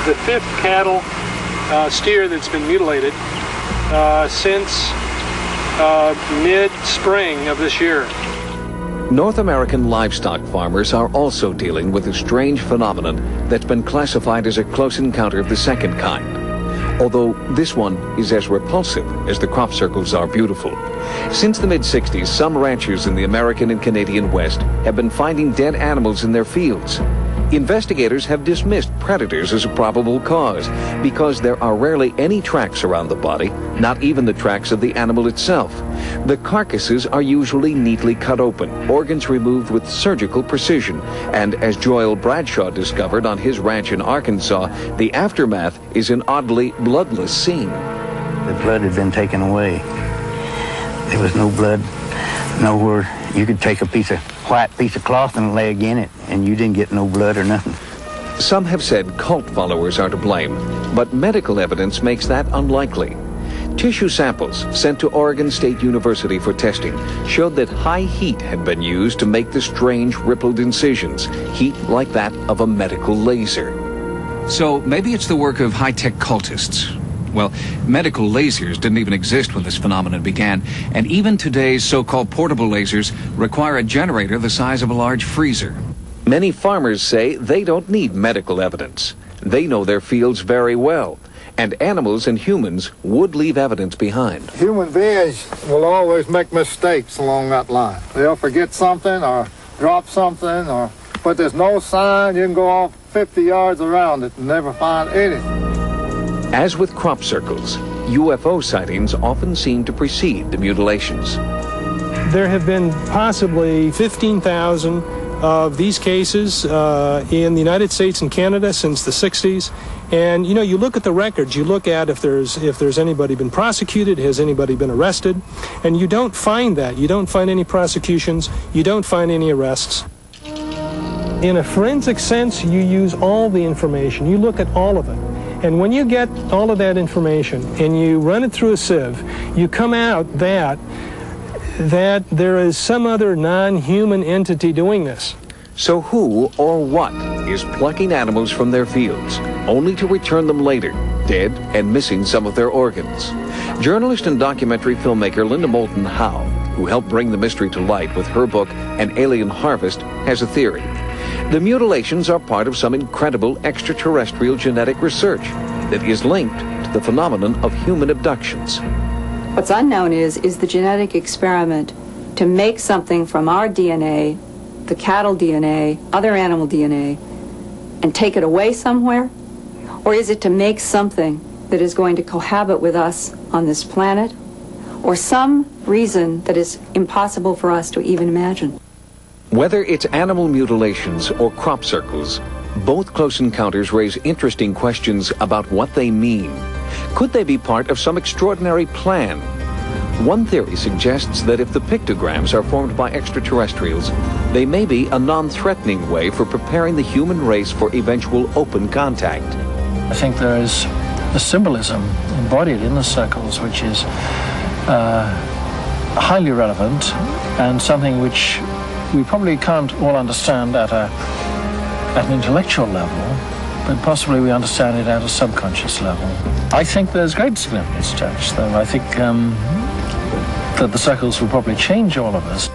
the fifth cattle steer that's been mutilated since mid-spring of this year. North American livestock farmers are also dealing with a strange phenomenon that's been classified as a close encounter of the second kind. Although this one is as repulsive as the crop circles are beautiful. Since the mid-60s, some ranchers in the American and Canadian West have been finding dead animals in their fields. Investigators have dismissed predators as a probable cause because there are rarely any tracks around the body, not even the tracks of the animal itself. The carcasses are usually neatly cut open, organs removed with surgical precision, and as Joel Bradshaw discovered on his ranch in Arkansas, the aftermath is an oddly bloodless scene. The blood had been taken away. There was no blood, nowhere. You could take a white piece of cloth and lay in it, and you didn't get no blood or nothing. Some have said cult followers are to blame, but medical evidence makes that unlikely. Tissue samples sent to Oregon State University for testing showed that high heat had been used to make the strange rippled incisions, heat like that of a medical laser. So maybe it's the work of high-tech cultists. Well, medical lasers didn't even exist when this phenomenon began, and even today's so-called portable lasers require a generator the size of a large freezer. Many farmers say they don't need medical evidence. They know their fields very well, and animals and humans would leave evidence behind. Human beings will always make mistakes along that line. They'll forget something or drop something, but there's no sign. You can go off 50 yards around it and never find anything. As with crop circles, UFO sightings often seem to precede the mutilations. There have been possibly 15,000 of these cases in the United States and Canada since the 60s. And you know, you look at the records, you look at if there's anybody been prosecuted, has anybody been arrested, and you don't find that. You don't find any prosecutions, you don't find any arrests. In a forensic sense, you use all the information, you look at all of it. And when you get all of that information and you run it through a sieve, you come out that there is some other non-human entity doing this. So who or what is plucking animals from their fields, only to return them later, dead and missing some of their organs? Journalist and documentary filmmaker Linda Moulton Howe, who helped bring the mystery to light with her book An Alien Harvest, has a theory. The mutilations are part of some incredible extraterrestrial genetic research that is linked to the phenomenon of human abductions. What's unknown is the genetic experiment to make something from our DNA, the cattle DNA, other animal DNA, and take it away somewhere? Or is it to make something that is going to cohabit with us on this planet? Or some reason that is impossible for us to even imagine? Whether it's animal mutilations or crop circles, both close encounters raise interesting questions about what they mean. Could they be part of some extraordinary plan? One theory suggests that if the pictograms are formed by extraterrestrials, they may be a non-threatening way for preparing the human race for eventual open contact. I think there is a symbolism embodied in the circles which is highly relevant and something which we probably can't all understand at an intellectual level, but possibly we understand it at a subconscious level. I think there's great significance attached, though. I think that the circles will probably change all of us.